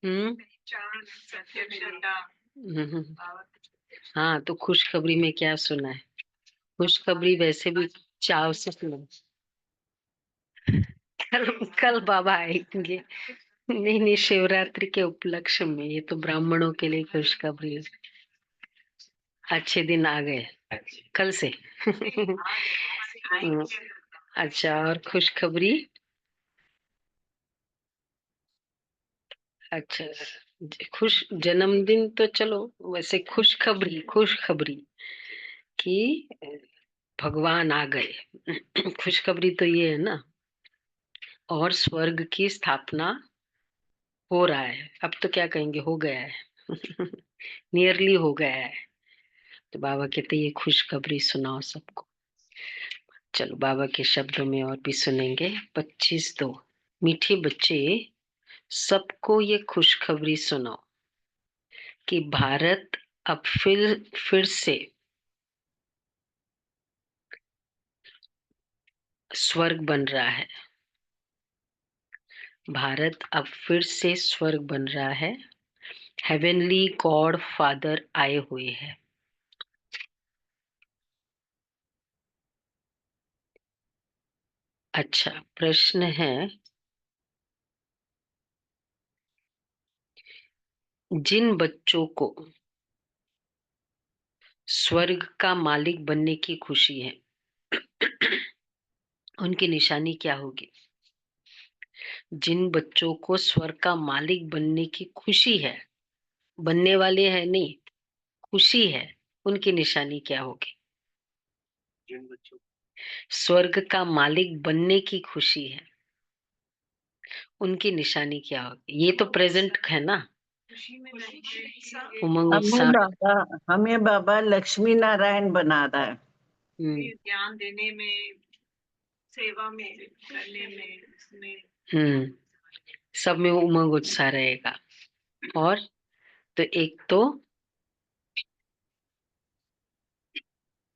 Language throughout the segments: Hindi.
हम्म हम्म। हाँ, तो खुशखबरी में क्या सुना है? खुशखबरी वैसे भी चाव से सुनो। कल बाबा आएंगे। नहीं नहीं, शिवरात्रि के उपलक्ष्य में, ये तो ब्राह्मणों के लिए खुशखबरी है। अच्छे दिन आ गए कल से। हम्म, अच्छा, और खुशखबरी? अच्छा, खुश जन्मदिन तो चलो, वैसे खुशखबरी, खुशखबरी कि भगवान आ गए। खुशखबरी तो ये है ना। और स्वर्ग की स्थापना हो रहा है, अब तो क्या कहेंगे, हो गया है। नियरली हो गया है। तो बाबा कहते ये खुशखबरी सुनाओ सबको। चलो बाबा के शब्दों में और भी सुनेंगे। 25 दो। मीठे बच्चे, सबको ये खुशखबरी सुनाओ कि भारत अब फिर से स्वर्ग बन रहा है। भारत अब फिर से स्वर्ग बन रहा है। हेवनली गॉड फादर आए हुए हैं। अच्छा, प्रश्न है, जिन बच्चों को स्वर्ग का मालिक बनने की खुशी है, उनकी निशानी क्या होगी? जिन बच्चों को स्वर्ग का मालिक बनने की खुशी है, बनने वाले हैं नहीं, खुशी है, उनकी निशानी क्या होगी? जिन बच्चों स्वर्ग का मालिक बनने की खुशी है, उनकी निशानी क्या होगी? ये तो प्रेजेंट है ना। उमंग हमें उत्साह। बाबा हमें बाबा लक्ष्मी नारायण बना रहा है। ज्ञान देने में, सेवा में, करने में, उसमें सब में उमंग उत्साह रहेगा। और तो एक तो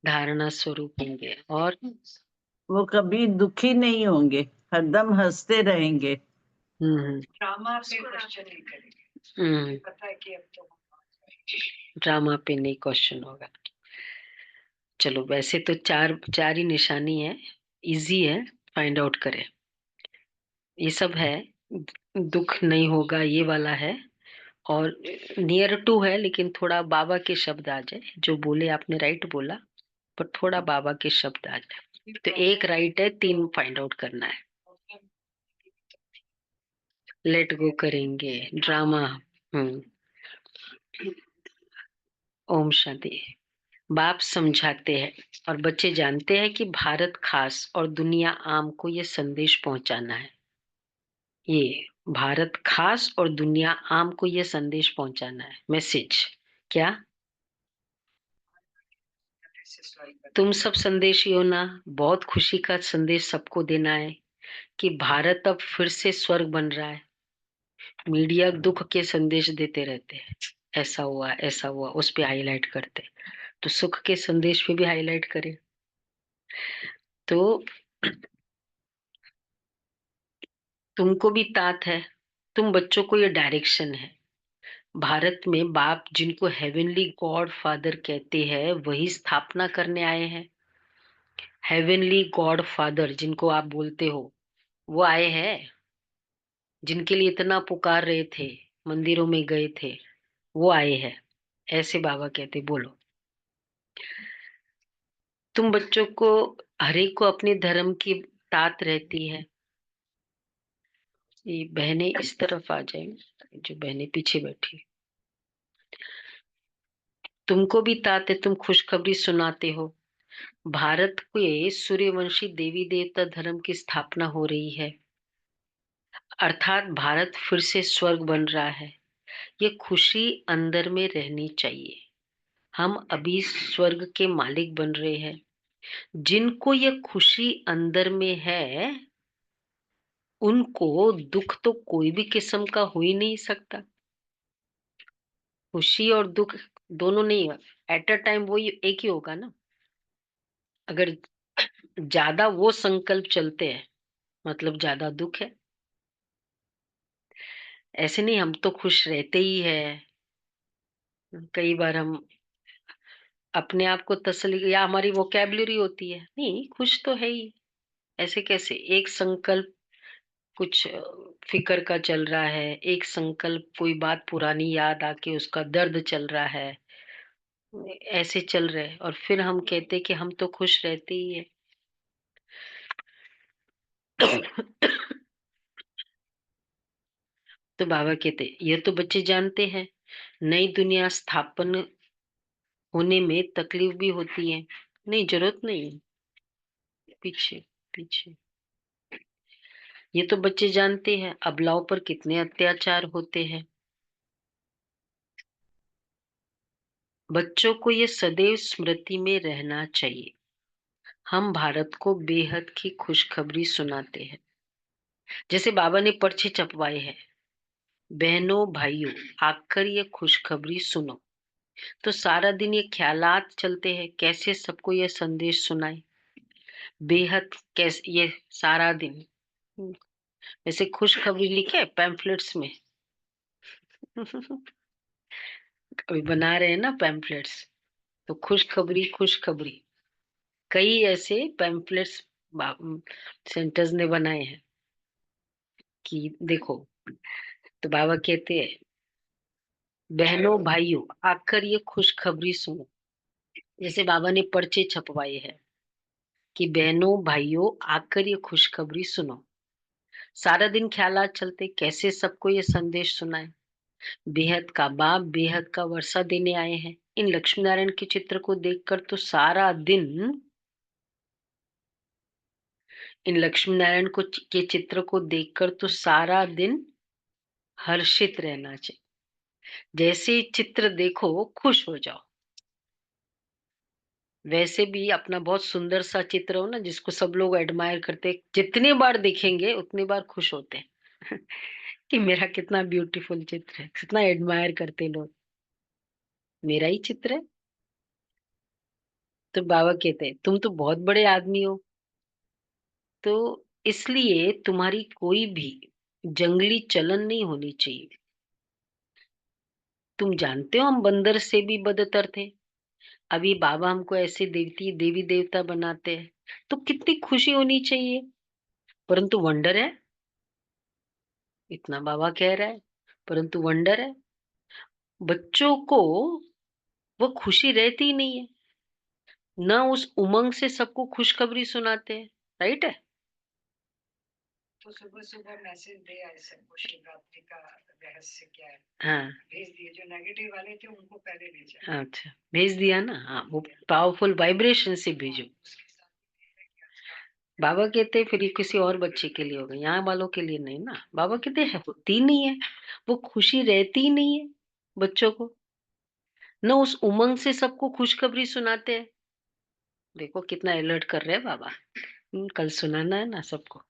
धारणा स्वरूप होंगे, और वो कभी दुखी नहीं होंगे, हरदम हंसते रहेंगे। ड्रामा पे क्वेश्चन नहीं करेंगे, पता है कि अब तो ड्रामा पे नहीं क्वेश्चन होगा। चलो, वैसे तो चार चार ही निशानी है, इजी है, फाइंड आउट करें। ये सब है, दुख नहीं होगा ये वाला है, और नियर टू है, लेकिन थोड़ा बाबा के शब्द आ जाए, जो बोले आपने राइट बोला, पर थोड़ा बाबा के शब्द आ जाए तो एक राइट है, तीन फाइंड आउट करना है। लेट गो करेंगे ड्रामा। हम्म। ओम शांति। बाप समझाते हैं और बच्चे जानते हैं कि भारत खास और दुनिया आम को ये संदेश पहुंचाना है। ये भारत खास और दुनिया आम को ये संदेश पहुंचाना है, मैसेज। क्या? तुम सब संदेशी हो ना, बहुत खुशी का संदेश सबको देना है कि भारत अब फिर से स्वर्ग बन रहा है। मीडिया दुख के संदेश देते रहते हैं, ऐसा हुआ ऐसा हुआ, उस पे हाईलाइट करते, तो सुख के संदेश पे भी हाईलाइट करें। तो तुमको भी तात है, तुम बच्चों को ये डायरेक्शन है। भारत में बाप जिनको हेवनली गॉड फादर कहते हैं, वही स्थापना करने आए हैं। हेवनली गॉड फादर जिनको आप बोलते हो, वो आए हैं, जिनके लिए इतना पुकार रहे थे, मंदिरों में गए थे, वो आए हैं। ऐसे बाबा कहते, बोलो। तुम बच्चों को, हरेक को अपने धर्म की तात रहती है। ये बहनें इस तरफ आ जाए, जो बहनें पीछे बैठी, तुमको भी तात है, तुम खुशखबरी सुनाते हो। भारत के सूर्यवंशी देवी देवता धर्म की स्थापना हो रही है, अर्थात भारत फिर से स्वर्ग बन रहा है। ये खुशी अंदर में रहनी चाहिए। हम अभी स्वर्ग के मालिक बन रहे हैं। जिनको ये खुशी अंदर में है, उनको दुख तो कोई भी किस्म का हो ही नहीं सकता। खुशी और दुख दोनों नहीं, एट अ टाइम वो एक ही होगा ना। अगर ज्यादा वो संकल्प चलते हैं, मतलब ज्यादा दुख है। ऐसे नहीं हम तो खुश रहते ही है। कई बार हम अपने आप को तसल्ली या हमारी वोकैब्युलरी होती है, नहीं खुश तो है ही। ऐसे कैसे? एक संकल्प कुछ फिक्र का चल रहा है, एक संकल्प कोई बात पुरानी याद आके उसका दर्द चल रहा है, ऐसे चल रहे हैं और फिर हम कहते हैं कि हम तो खुश रहते ही है। तो बाबा कहते ये तो बच्चे जानते हैं, नई दुनिया स्थापन होने में तकलीफ भी होती है। नहीं, जरूरत नहीं। पीछे पीछे, ये तो बच्चे जानते हैं अबलाओं पर कितने अत्याचार होते हैं। बच्चों को ये सदैव स्मृति में रहना चाहिए। हम भारत को बेहद की खुशखबरी सुनाते हैं। जैसे बाबा ने पर्चे छपवाए हैं, बहनों भाइयों आकर ये खुशखबरी सुनो। तो सारा दिन ये ख्यालात चलते हैं कैसे सबको ये संदेश सुनाए। बेहद कैसे ये सारा दिन। हम्म, वैसे खुशखबरी लिखे पैम्फलेट्स में। अभी बना रहे हैं ना पैम्फलेट्स, तो खुशखबरी खुशखबरी, कई ऐसे पैम्फलेट्स सेंटर्स ने बनाए हैं कि देखो। तो बाबा कहते हैं बहनों भाइयों आकर ये खुशखबरी सुनो। जैसे बाबा ने पर्चे छपवाए हैं कि बहनों भाइयों आकर ये खुशखबरी सुनो। सारा दिन ख्यालात चलते कैसे सबको ये संदेश सुनाए। बेहद का बाप बेहद का वर्षा देने आए हैं। इन लक्ष्मी नारायण के चित्र को देखकर तो सारा दिन, इन लक्ष्मी नारायण को के चित्र को देखकर तो सारा दिन हर्षित रहना चाहिए। जैसे ही चित्र देखो खुश हो जाओ। वैसे भी अपना बहुत सुंदर सा चित्र हो ना जिसको सब लोग एडमायर करते, जितने बार देखेंगे उतनी बार खुश होते हैं। कि मेरा कितना ब्यूटीफुल चित्र है, कितना एडमायर करते लोग, मेरा ही चित्र है। तो बाबा कहते हैं तुम तो बहुत बड़े आदमी हो, तो इसलिए तुम्हारी कोई भी जंगली चलन नहीं होनी चाहिए। तुम जानते हो हम बंदर से भी बदतर थे। अभी बाबा हमको ऐसे देवी देवता बनाते हैं, तो कितनी खुशी होनी चाहिए। परंतु वंडर है, इतना बाबा कह रहा है, परंतु वंडर है, बच्चों को वो खुशी रहती ही नहीं है। न उस उमंग से सबको खुशखबरी सुनाते हैं। राइट है। तो सुबह सुबह मैसेज दे आए सबको शिवरात्रि का रहस्य क्या है, हाँ भेज दिए। जो नेगेटिव वाले थे उनको पहले भेजा। अच्छा, भेज दिया ना। हाँ, वो पावरफुल वाइब्रेशन से भेजो। उसके साथ ये है कि अच्छा बाबा कहते हैं फिर ये किसी और बच्चे के लिए होगा, यहाँ वालों के लिए नहीं ना। बाबा कहते हैं होती नहीं है, वो खुशी रहती ही नहीं है बच्चों को। न उस उमंग से सबको खुशखबरी सुनाते हैं। देखो कितना अलर्ट कर रहे हैं बाबा। कल सुनाना है ना सबको।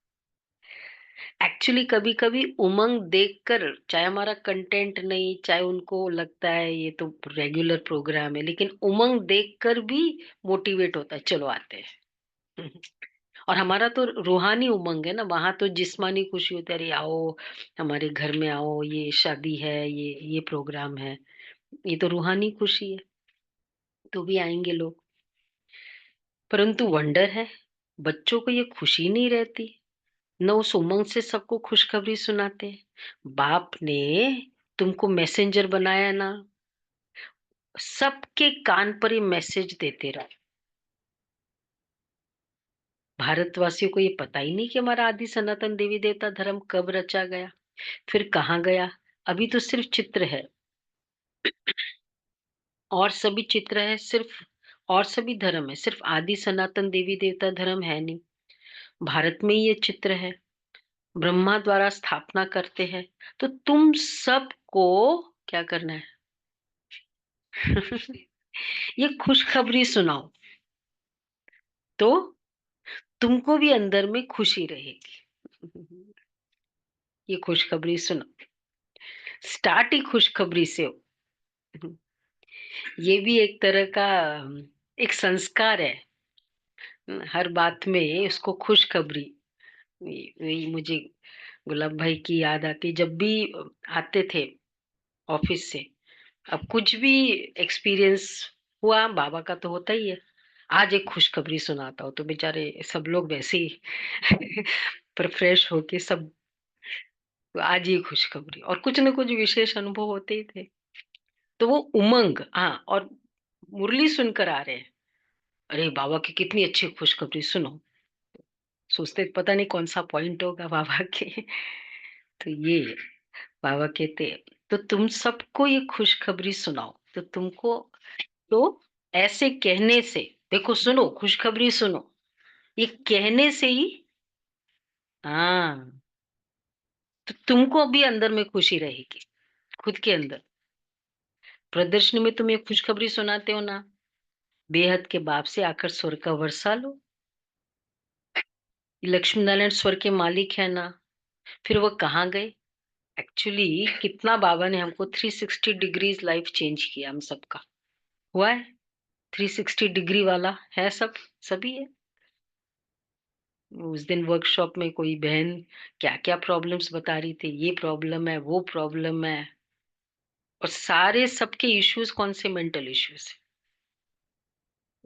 एक्चुअली कभी कभी उमंग देखकर, चाहे हमारा कंटेंट नहीं, चाहे उनको लगता है ये तो रेगुलर प्रोग्राम है, लेकिन उमंग देखकर भी मोटिवेट होता है, चलो आते हैं। और हमारा तो रूहानी उमंग है ना, वहां तो जिस्मानी खुशी होती है, अरे आओ हमारे घर में आओ, ये शादी है, ये प्रोग्राम है। ये तो रूहानी खुशी है, तो भी आएंगे लोग। परंतु वंडर है, बच्चों को ये खुशी नहीं रहती, न उस उमंग से सबको खुशखबरी सुनाते हैं। बाप ने तुमको मैसेंजर बनाया ना, सबके कान पर ये मैसेज देते रहो। भारतवासियों को ये पता ही नहीं कि हमारा आदि सनातन देवी देवता धर्म कब रचा गया, फिर कहाँ गया। अभी तो सिर्फ चित्र है, और सभी चित्र है सिर्फ, और सभी धर्म है, सिर्फ आदि सनातन देवी देवता धर्म है नहीं। भारत में ही ये चित्र है, ब्रह्मा द्वारा स्थापना करते हैं। तो तुम सबको क्या करना है? ये खुशखबरी सुनाओ, तो तुमको भी अंदर में खुशी रहेगी। ये खुशखबरी सुनो, स्टार्ट ही खुशखबरी से हो। ये भी एक तरह का एक संस्कार है, हर बात में उसको खुशखबरी। वही मुझे गुलाब भाई की याद आती जब भी आते थे ऑफिस से। अब कुछ भी एक्सपीरियंस हुआ, बाबा का तो होता ही है। आज एक खुशखबरी सुनाता हूँ, तो बेचारे सब लोग वैसे ही पर फ्रेश होके सब, आज ये खुशखबरी, और कुछ न कुछ विशेष अनुभव होते ही थे। तो वो उमंग, हाँ, और मुरली सुनकर आ रहे हैं, अरे बाबा की कितनी अच्छी खुशखबरी, सुनो। सोचते पता नहीं कौन सा पॉइंट होगा बाबा के। तो ये बाबा कहते, तो तुम सबको ये खुशखबरी सुनाओ, तो तुमको, तो ऐसे कहने से, देखो सुनो खुशखबरी सुनो, ये कहने से ही, हाँ, तो तुमको भी अंदर में खुशी रहेगी, खुद के अंदर। प्रदर्शनी में तुम ये खुशखबरी सुनाते हो ना, बेहद के बाप से आकर स्वर का वर्षा लो, लक्ष्मी नारायण स्वर के मालिक है ना। फिर वो कहाँ गए? एक्चुअली कितना बाबा ने हमको 360 डिग्रीज लाइफ चेंज किया, हम सबका हुआ है। 360 डिग्री वाला है सब, सभी है। उस दिन वर्कशॉप में कोई बहन क्या क्या प्रॉब्लम्स बता रही थी, ये प्रॉब्लम है, वो प्रॉब्लम है, और सारे सबके इश्यूज कौन से? Mental issues.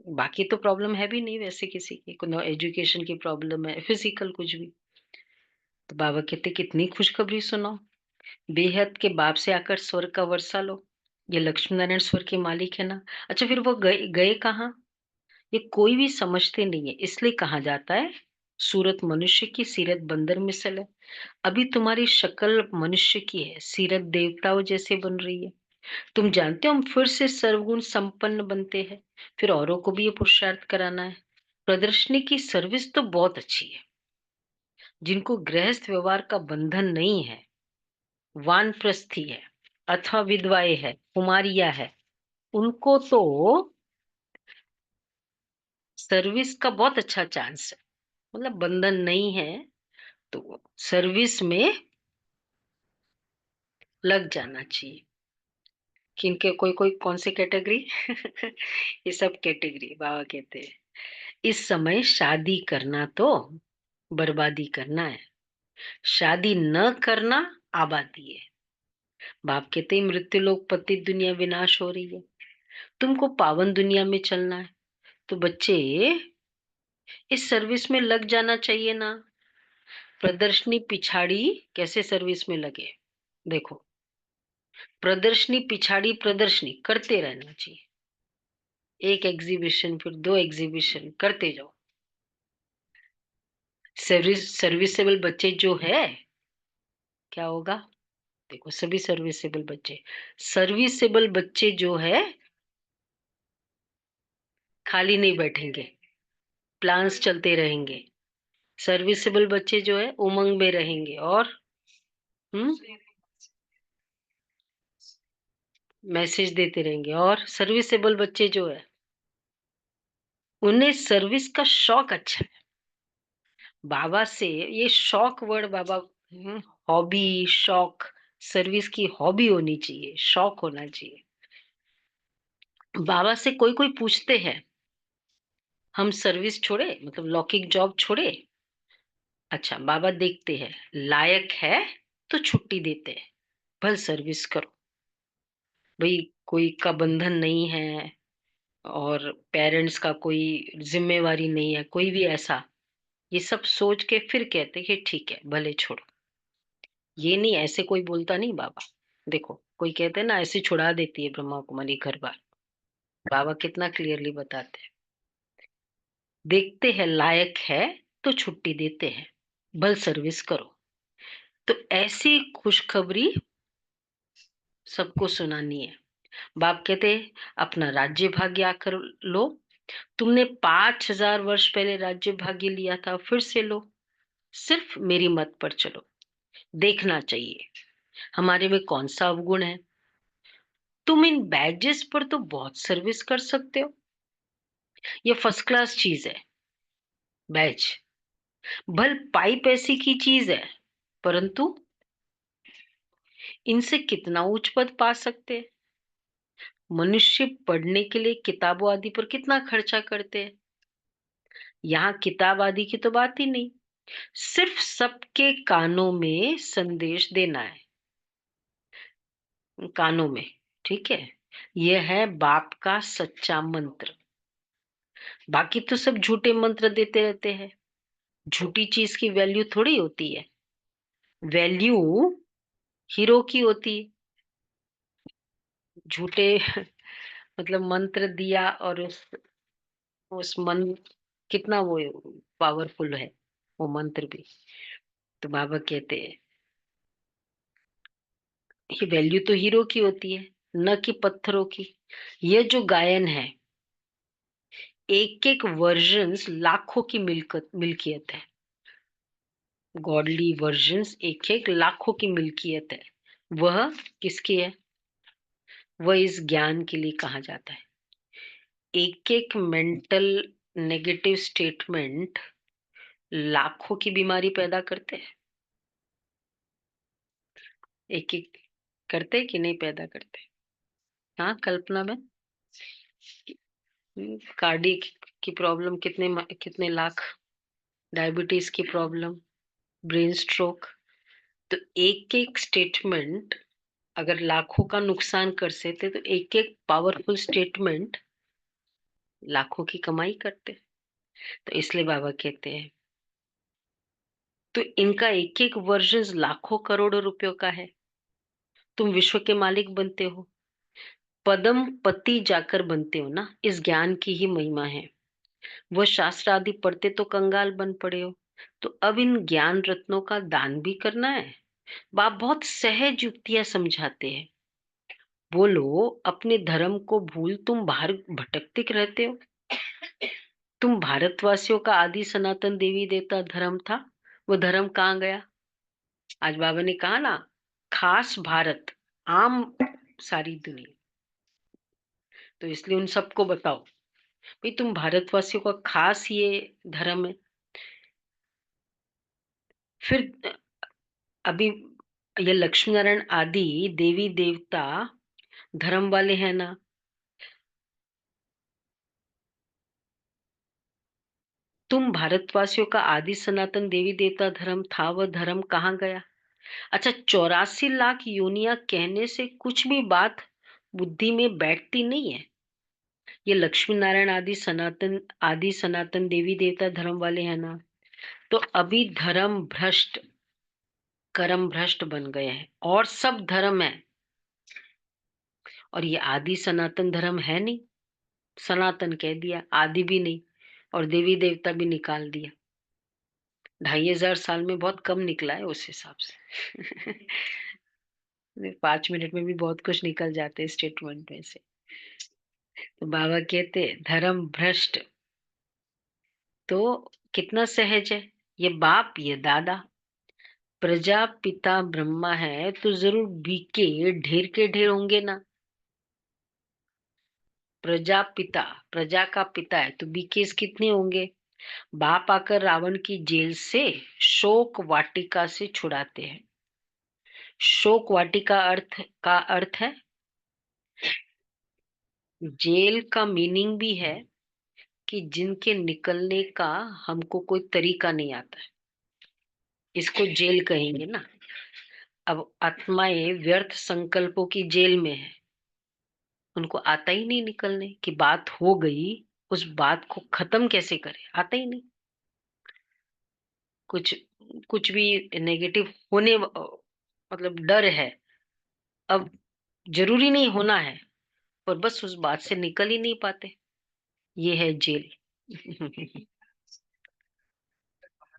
बाकी तो प्रॉब्लम है भी नहीं वैसे किसी की, को एजुकेशन की प्रॉब्लम है, फिजिकल कुछ भी। तो बाबा कहते कितनी खुशखबरी सुनाओ, बेहद के बाप से आकर स्वर का वर्षा लो, ये लक्ष्मी नारायण स्वर के मालिक है ना। अच्छा, फिर वो गए गए कहाँ? ये कोई भी समझते नहीं है, इसलिए कहा जाता है सूरत मनुष्य की, सीरत बंदर मिसल है। अभी तुम्हारी शक्ल मनुष्य की है, सीरत देवताओं जैसे बन रही है। तुम जानते हो हम फिर से सर्वगुण संपन्न बनते हैं, फिर औरों को भी ये पुरुषार्थ कराना है। प्रदर्शनी की सर्विस तो बहुत अच्छी है। जिनको गृहस्थ व्यवहार का बंधन नहीं है, वानप्रस्थी है अथवा विधवाएं है, कुमारियां है, उनको तो सर्विस का बहुत अच्छा चांस है। मतलब बंधन नहीं है तो सर्विस में लग जाना चाहिए। किनके, कोई कोई कौन सी कैटेगरी? ये सब कैटेगरी बाबा कहते हैं। इस समय शादी करना तो बर्बादी करना है, शादी न करना आबादी है। बाप कहते हैं मृत्यु लोक पतित दुनिया विनाश हो रही है, तुमको पावन दुनिया में चलना है, तो बच्चे इस सर्विस में लग जाना चाहिए ना। प्रदर्शनी पिछाड़ी कैसे सर्विस में लगे? देखो, प्रदर्शनी पिछाड़ी प्रदर्शनी करते रहना चाहिए, एक एग्जीबिशन फिर दो एग्जीबिशन करते जाओ। सर्विसेबल बच्चे जो है, क्या होगा? देखो सभी सर्विसेबल बच्चे, सर्विसेबल बच्चे जो है खाली नहीं बैठेंगे, प्लान्स चलते रहेंगे। सर्विसेबल बच्चे जो है उमंग में रहेंगे, और मैसेज देते रहेंगे। और सर्विसेबल बच्चे जो है उन्हें सर्विस का शौक अच्छा है। बाबा से ये शौक वर्ड, बाबा हॉबी, शौक, सर्विस की हॉबी होनी चाहिए, शौक होना चाहिए। बाबा से कोई कोई पूछते हैं हम सर्विस छोड़े, मतलब लौकिक जॉब छोड़े? अच्छा, बाबा देखते हैं लायक है तो छुट्टी देते हैं, भल सर्विस करो। भाई कोई का बंधन नहीं है, और पेरेंट्स का कोई जिम्मेवारी नहीं है, कोई भी ऐसा, ये सब सोच के फिर कहते कि ठीक है भले छोड़ो। ये नहीं, ऐसे कोई बोलता नहीं बाबा। देखो कोई कहते हैं ना ऐसे छुड़ा देती है ब्रह्मा कुमारी घर बार, बाबा कितना क्लियरली बताते हैं, देखते हैं लायक है तो छुट्टी देते हैं, भल सर्विस करो। तो ऐसी खुशखबरी सबको सुनानी है। बाप कहते अपना राज्य भाग्य आकर लो, तुमने 5000 वर्ष पहले राज्य भाग्य लिया था, फिर से लो, सिर्फ मेरी मत पर चलो। देखना चाहिए हमारे में कौन सा अवगुण है। तुम इन बैजेस पर तो बहुत सर्विस कर सकते हो, ये फर्स्ट क्लास चीज है बैज। भल पाइप ऐसी की चीज है, परंतु इनसे कितना उच्च पद पा सकते हैं। मनुष्य पढ़ने के लिए किताबों आदि पर कितना खर्चा करते हैं, यहाँ किताब आदि की तो बात ही नहीं। सिर्फ सबके कानों में संदेश देना है, कानों में। ठीक है, यह है बाप का सच्चा मंत्र। बाकी तो सब झूठे मंत्र देते रहते हैं। झूठी चीज की वैल्यू थोड़ी होती है, वैल्यू हीरो की होती है। झूठे मतलब मंत्र दिया, और उस मन कितना वो पावरफुल है वो मंत्र भी। तो बाबा कहते हैं ये वैल्यू तो हीरो की होती है, न कि पत्थरों की। ये जो गायन है, एक एक वर्जन्स लाखों की मिल्कियत है। गॉडली वर्जन्स एक एक लाखों की मिल्कियत है। वह किसकी है? वह इस ज्ञान के लिए कहा जाता है। एक एक मेंटल नेगेटिव स्टेटमेंट लाखों की बीमारी पैदा करते हैं। एक एक करते कि नहीं पैदा करते? हाँ कल्पना में कार्डियक की प्रॉब्लम कितने कितने लाख, डायबिटीज की प्रॉब्लम, ब्रेन स्ट्रोक। तो एक एक स्टेटमेंट अगर लाखों का नुकसान कर सकते, तो एक एक पावरफुल स्टेटमेंट लाखों की कमाई करते। तो इसलिए बाबा कहते हैं, तो इनका एक एक वर्जन लाखों करोड़ों रुपयों का है। तुम विश्व के मालिक बनते हो, पदम पति जाकर बनते हो ना, इस ज्ञान की ही महिमा है। वह शास्त्र आदि पढ़ते तो कंगाल बन पड़े हो, तो अब इन ज्ञान रत्नों का दान भी करना है। बाप बहुत सहज युक्तियां समझाते हैं। बोलो अपने धर्म को भूल तुम बाहर भटकते रहते हो। तुम भारतवासियों का आदि सनातन देवी देवता धर्म था, वो धर्म कहाँ गया? आज बाबा ने कहा ना, खास भारत, आम सारी दुनिया। तो इसलिए उन सबको बताओ भाई, तुम भारतवासियों का खास ये धर्म है। फिर अभी ये लक्ष्मी नारायण आदि देवी देवता धर्म वाले हैं ना, तुम भारतवासियों का आदि सनातन देवी देवता धर्म था, वह धर्म कहाँ गया? अच्छा, 84 लाख योनियां कहने से कुछ भी बात बुद्धि में बैठती नहीं है। ये लक्ष्मी नारायण आदि सनातन देवी देवता धर्म वाले हैं ना, तो अभी धर्म भ्रष्ट कर्म भ्रष्ट बन गए हैं, और सब धर्म है। और ये आदि सनातन धर्म है नहीं, सनातन कह दिया, आदि भी नहीं, और देवी देवता भी निकाल दिया। 2500 साल में बहुत कम निकला है उस हिसाब से। 5 मिनट में भी बहुत कुछ निकल जाते हैं स्टेटमेंट में से। तो बाबा कहते हैं धर्म भ्रष्ट तो कितना सहज है। ये बाप ये दादा प्रजापिता ब्रह्मा है, तो जरूर बीके ढेर के ढेर होंगे ना। प्रजापिता, प्रजा का पिता है, तो बीकेस कितने होंगे? बाप आकर रावण की जेल से शोक वाटिका से छुड़ाते हैं। शोक वाटिका अर्थ है जेल का मीनिंग भी है कि जिनके निकलने का हमको कोई तरीका नहीं आता है, इसको जेल कहेंगे ना। अब आत्माएं व्यर्थ संकल्पों की जेल में है, उनको आता ही नहीं निकलने की। बात हो गई, उस बात को खत्म कैसे करें, आता ही नहीं। कुछ कुछ भी नेगेटिव होने मतलब डर है, अब जरूरी नहीं होना है, पर बस उस बात से निकल ही नहीं पाते। ये है जेल। बाहर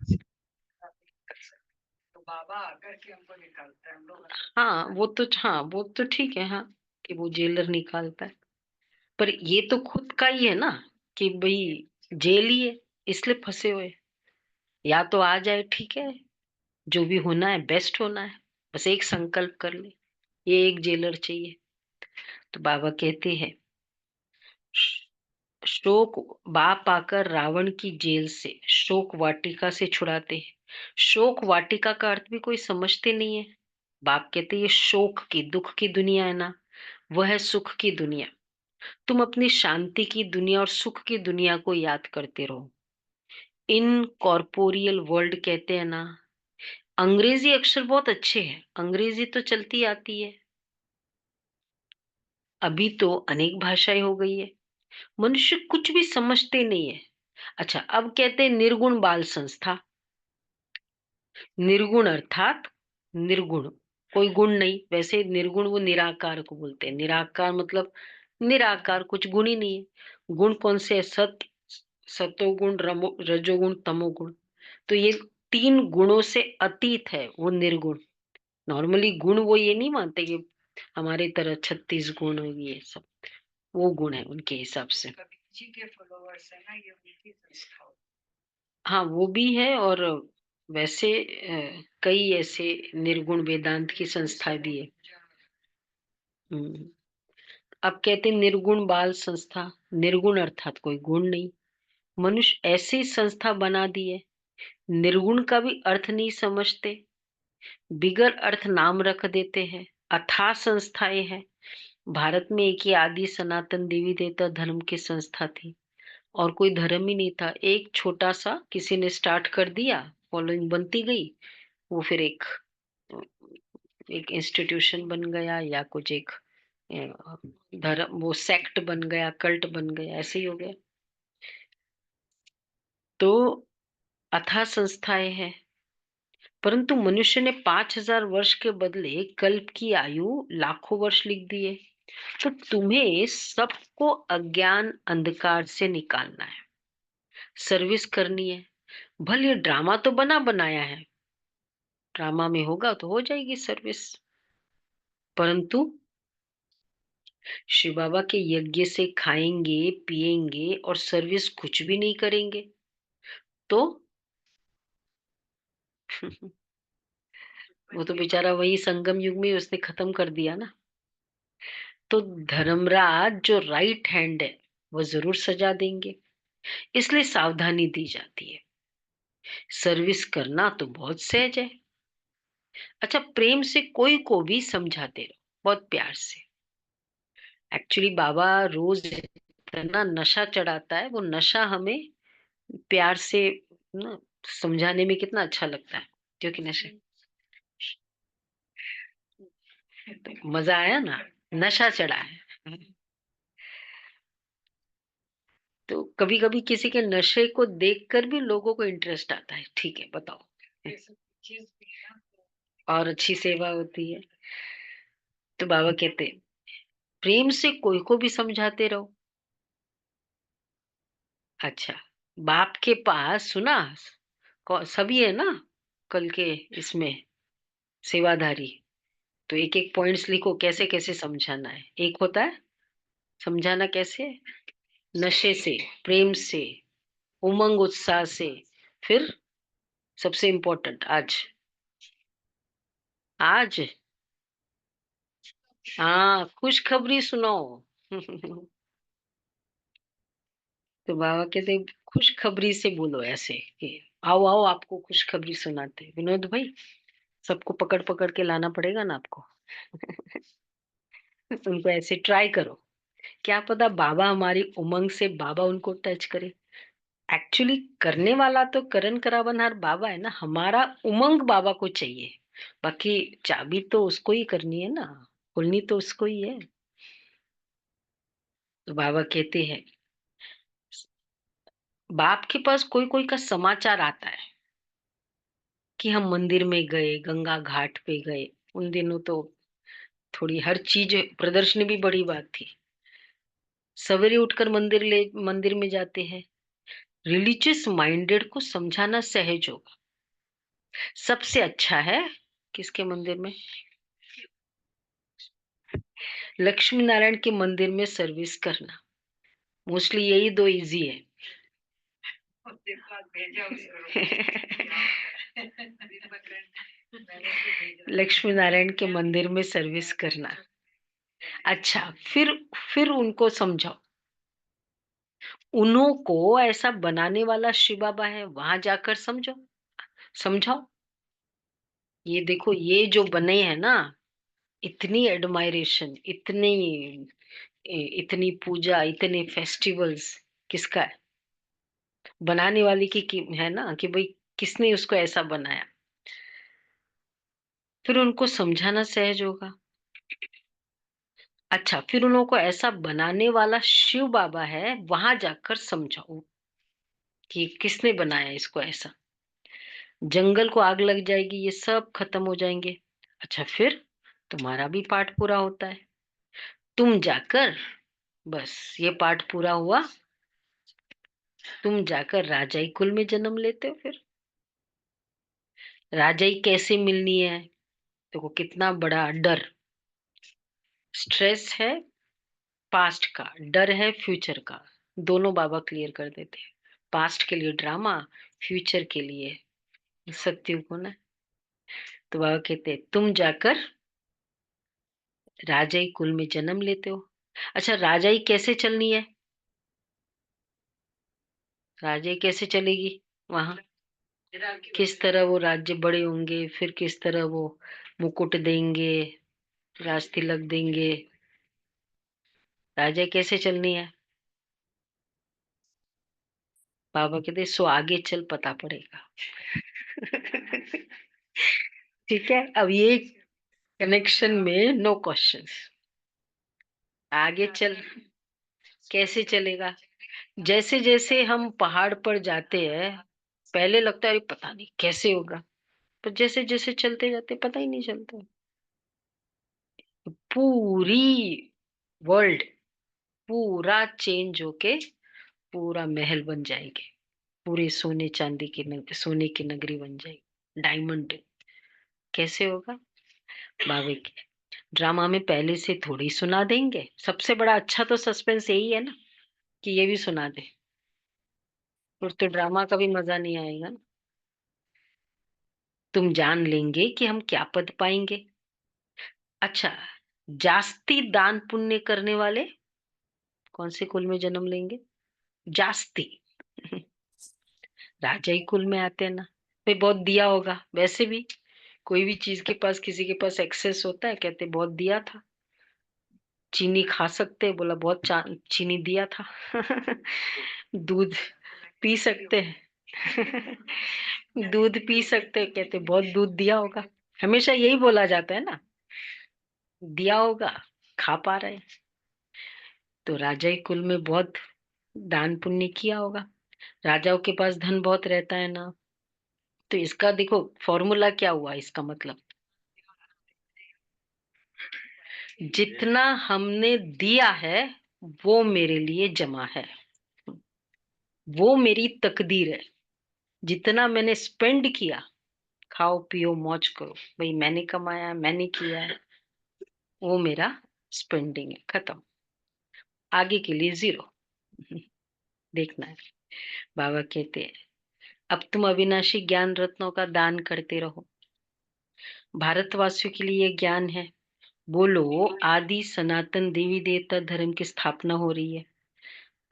से नहीं कर सकते। तो बाबा आकर के हमको निकालता है, हम लोग हाँ वो तो ठीक है, हाँ कि वो जेलर निकालता है, पर ये तो खुद का ही है ना कि भाई जेल ही है, इसलिए फंसे हुए। या तो आ जाए, ठीक है, जो भी होना है बेस्ट होना है, बस एक संकल्प कर ले, ये एक जेलर चाहिए। तो बाबा कहते हैं शोक बाप आकर रावण की जेल से शोक वाटिका से छुड़ाते हैं। शोक वाटिका का अर्थ भी कोई समझते नहीं है। बाप कहते हैं ये शोक की दुख की दुनिया है ना, वह है सुख की दुनिया। तुम अपनी शांति की दुनिया और सुख की दुनिया को याद करते रहो। इनकॉर्पोरियल वर्ल्ड कहते हैं ना। अंग्रेजी अक्षर बहुत अच्छे हैं, अंग्रेजी तो चलती आती है, अभी तो अनेक भाषाएं हो गई है, मनुष्य कुछ भी समझते नहीं है। अच्छा, अब कहते हैं निर्गुण बाल संस्था। निर्गुण अर्थात निर्गुण, कोई गुण नहीं। वैसे निर्गुण वो निराकार को बोलते हैं, निराकार मतलब निराकार, कुछ गुण ही नहीं है। गुण कौन से है? सतोगुण, रजोगुण, तमोगुण। तो ये तीन गुणों से अतीत है वो निर्गुण। नॉर्मली गुण वो ये नहीं मानते कि हमारे तरह 36 गुण और ये सब, वो गुण है उनके हिसाब से। कबीर जी के फॉलोअर्स है ना, ये उनकी संस्था होती हाँ वो भी है, और वैसे कई ऐसे निर्गुण वेदांत की संस्थाएं भी है। हम्म। अब कहते हैं निर्गुण बाल संस्था। निर्गुण अर्थात कोई गुण नहीं। मनुष्य ऐसी संस्था बना दी है, निर्गुण का भी अर्थ नहीं समझते, बिगर अर्थ नाम रख देते हैं। अथाह संस्थाएं हैं। भारत में एक ही आदि सनातन देवी देवता धर्म की संस्था थी, और कोई धर्म ही नहीं था। एक छोटा सा किसी ने स्टार्ट कर दिया, फॉलोइंग बनती गई, वो फिर एक एक इंस्टीट्यूशन बन गया, या कुछ एक धर्म, वो सेक्ट बन गया, कल्ट बन गया, ऐसे ही हो गया। तो अथाह संस्थाएं हैं, परंतु मनुष्य ने 5,000 वर्ष के बदले कल्प की आयु लाखों वर्ष लिख दी है। तो तुम्हें सबको अज्ञान अंधकार से निकालना है, सर्विस करनी है। भले ड्रामा तो बना बनाया है, ड्रामा में होगा तो हो जाएगी सर्विस, परंतु शिव बाबा के यज्ञ से खाएंगे पिएंगे और सर्विस कुछ भी नहीं करेंगे तो वो तो बेचारा वही संगम युग में उसने खत्म कर दिया ना। तो धर्मराज जो राइट हैंड है वो जरूर सजा देंगे, इसलिए सावधानी दी जाती है। सर्विस करना तो बहुत सहज है। अच्छा, प्रेम से कोई को भी समझाते रहो, बहुत प्यार से। एक्चुअली बाबा रोज इतना नशा चढ़ाता है, वो नशा हमें प्यार से ना समझाने में कितना अच्छा लगता है, क्योंकि नशे तो मजा आया ना, नशा चढ़ा है। तो कभी कभी किसी के नशे को देखकर भी लोगों को इंटरेस्ट आता है, ठीक है बताओ, है। ये सब चीज भी है ना, और अच्छी सेवा होती है। तो बाबा कहते हैं, प्रेम से कोई को भी समझाते रहो। अच्छा, बाप के पास सुना, सभी है ना कल के इसमें सेवाधारी, तो एक एक पॉइंट्स लिखो कैसे कैसे समझाना है। एक होता है समझाना कैसे, नशे से, प्रेम से, उमंग उत्साह से। फिर सबसे इम्पोर्टेंट आज, आज हाँ खुशखबरी सुनाओ। तो बाबा कहते खुशखबरी से बोलो ऐसे कि आओ आओ आपको खुशखबरी सुनाते हैं। विनोद भाई, सबको पकड़ पकड़ के लाना पड़ेगा ना आपको। उनको ऐसे ट्राई करो, क्या पता बाबा हमारी उमंग से बाबा उनको टच करे। एक्चुअली करने वाला तो करण करावनहार बाबा है ना, हमारा उमंग बाबा को चाहिए। बाकी चाबी तो उसको ही करनी है ना, खुलनी तो उसको ही है। तो बाबा कहते हैं, बाप के पास कोई कोई का समाचार आता है कि हम मंदिर में गए, गंगा घाट पे गए। उन दिनों तो थोड़ी हर चीज प्रदर्शनी भी बड़ी बात थी। सवेरे उठकर मंदिर में जाते हैं। रिलीजियस माइंडेड को समझाना सहज होगा। सबसे अच्छा है किसके मंदिर में? लक्ष्मी नारायण के मंदिर में सर्विस करना। मोस्टली यही दो इजी है। उसके बाद भेजा उसको। मैंने तो भेजा। लक्ष्मी नारायण के मंदिर में सर्विस करना। अच्छा, फिर उनको समझाओ, उन्हों को ऐसा बनाने वाला शिव बाबा है, वहां जाकर समझाओ। ये देखो ये जो बने हैं ना, इतनी एडमायरेशन, इतनी पूजा, इतने फेस्टिवल्स, किसका है? बनाने वाले की है ना कि भाई किसने उसको ऐसा बनाया, फिर उनको समझाना सहज होगा। अच्छा, फिर उन लोगों को ऐसा बनाने वाला शिव बाबा है, वहां जाकर समझाओ कि किसने बनाया इसको ऐसा। जंगल को आग लग जाएगी, ये सब खत्म हो जाएंगे। अच्छा, फिर तुम्हारा भी पाठ पूरा होता है। तुम जाकर, बस ये पाठ पूरा हुआ, तुम जाकर राजाई कुल में जन्म लेते हो। फिर राजाई कैसे मिलनी है? देखो कितना बड़ा डर, स्ट्रेस है पास्ट का, डर है फ्यूचर का, दोनों बाबा क्लियर कर देते हैं। पास्ट के लिए ड्रामा, फ्यूचर के लिए सत्युग होना। तो बाबा कहते हैं तुम जाकर राजाई कुल में जन्म लेते हो। अच्छा, राजाई कैसे चलनी है? राजाई कैसे चलेगी वहां? किस तरह वो राज्य बड़े होंगे, फिर किस तरह वो मुकुट देंगे, राज तिलक देंगे, राजाई कैसे चलनी है? बाबा कहते सो आगे चल पता पड़ेगा। ठीक है, अब ये कनेक्शन में नो क्वेश्चंस। आगे चल कैसे चलेगा? जैसे जैसे हम पहाड़ पर जाते हैं, पहले लगता है अरे पता नहीं कैसे होगा, पर जैसे जैसे चलते जाते पता ही नहीं चलता। पूरी वर्ल्ड पूरा चेंज होके पूरा महल बन जाएंगे, पूरे सोने चांदी की सोने की नगरी बन जाएगी, डायमंड। कैसे होगा? बाबे के ड्रामा में पहले से थोड़ी सुना देंगे। सबसे बड़ा अच्छा तो सस्पेंस यही है ना कि ये भी सुना दे, फिर तो ड्रामा का भी मजा नहीं आएगा ना। तुम जान लेंगे कि हम क्या पद पाएंगे। अच्छा, जास्ती दान पुण्य करने वाले कौन से कुल में जन्म लेंगे? जास्ती राजाई कुल में आते हैं ना, भाई बहुत दिया होगा। वैसे भी कोई भी चीज के पास, किसी के पास एक्सेस होता है, कहते बहुत दिया था। चीनी खा सकते हैं, बोला बहुत चीनी दिया था। दूध पी सकते हैं। दूध पी सकते हैं, कहते बहुत दूध दिया होगा। हमेशा यही बोला जाता है ना, दिया होगा, खा पा रहे हैं। तो राजाई कुल में बहुत दान पुण्य किया होगा। राजाओं के पास धन बहुत रहता है ना। तो इसका देखो फॉर्मूला क्या हुआ, इसका मतलब जितना हमने दिया है वो मेरे लिए जमा है, वो मेरी तकदीर है। जितना मैंने स्पेंड किया, खाओ पियो मौज करो, भाई मैंने कमाया, मैंने किया है, वो मेरा स्पेंडिंग है, खत्म। आगे के लिए जीरो। देखना है। बाबा कहते हैं अब तुम अविनाशी ज्ञान रत्नों का दान करते रहो। भारतवासियों के लिए ये ज्ञान है। बोलो आदि सनातन देवी देवता धर्म की स्थापना हो रही है।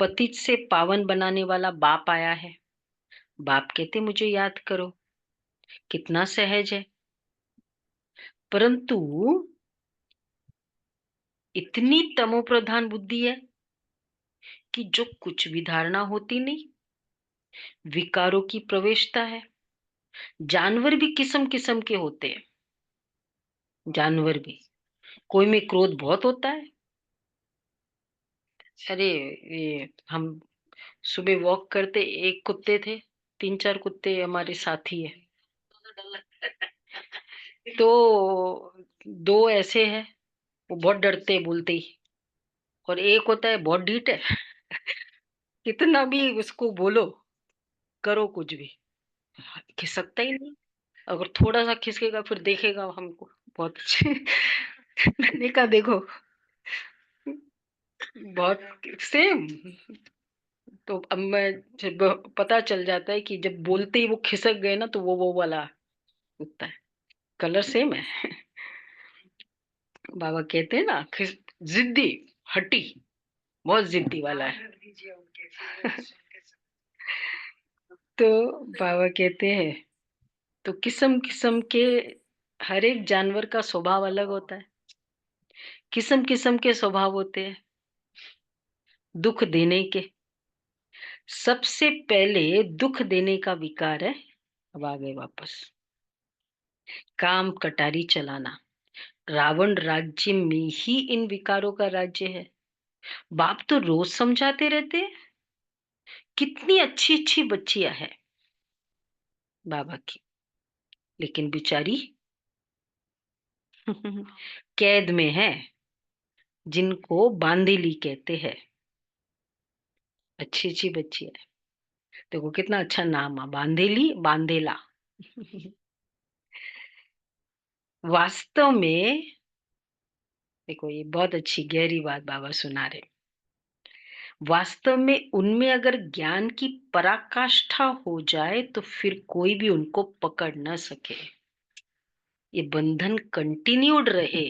पतित से पावन बनाने वाला बाप आया है। बाप कहते मुझे याद करो। कितना सहज है। परंतु इतनी तमोप्रधान बुद्धि है कि जो कुछ भी धारणा होती नहीं, विकारों की प्रवेशता है। जानवर भी किस्म किस्म के होते हैं। जानवर भी, कोई में क्रोध बहुत होता है। अरे ये हम सुबह वॉक करते, एक कुत्ते थे, 3-4 कुत्ते हमारे साथी है। तो दो ऐसे हैं, वो बहुत डरते हैं बोलते ही, और एक होता है बहुत ढीठ है। कितना भी उसको बोलो, करो कुछ भी, खिसकता ही नहीं। अगर थोड़ा सा खिसकेगा फिर देखेगा हमको बहुत अच्छे। मैंने कहा देखो, बहुत सेम। तो अब मैं जब पता चल जाता है कि जब बोलते ही वो खिसक गए ना, तो वो वाला कुत्ता है, कलर सेम है। बाबा कहते हैं ना जिद्दी, हटी, बहुत जिद्दी वाला है। दीजिए उनके फिर वो सुन के तो बाबा कहते हैं तो किस्म किस्म के, हर एक जानवर का स्वभाव अलग होता है। किस्म किस्म के स्वभाव होते हैं। दुख देने के, सबसे पहले दुख देने का विकार है। अब आ गए वापस। काम कटारी चलाना। रावण राज्य में ही इन विकारों का राज्य है। बाप तो रोज समझाते रहते हैं, कितनी अच्छी अच्छी बच्चियां हैं बाबा की, लेकिन बेचारी कैद में है, जिनको बांदेली कहते हैं। अच्छी अच्छी बच्चियां है। देखो कितना अच्छा नाम है, बांदेली, बांदेला। वास्तव में देखो, ये बहुत अच्छी गहरी बात बाबा सुना रहे। वास्तव में उनमें अगर ज्ञान की पराकाष्ठा हो जाए तो फिर कोई भी उनको पकड़ न सके। ये बंधन कंटिन्यूड रहे,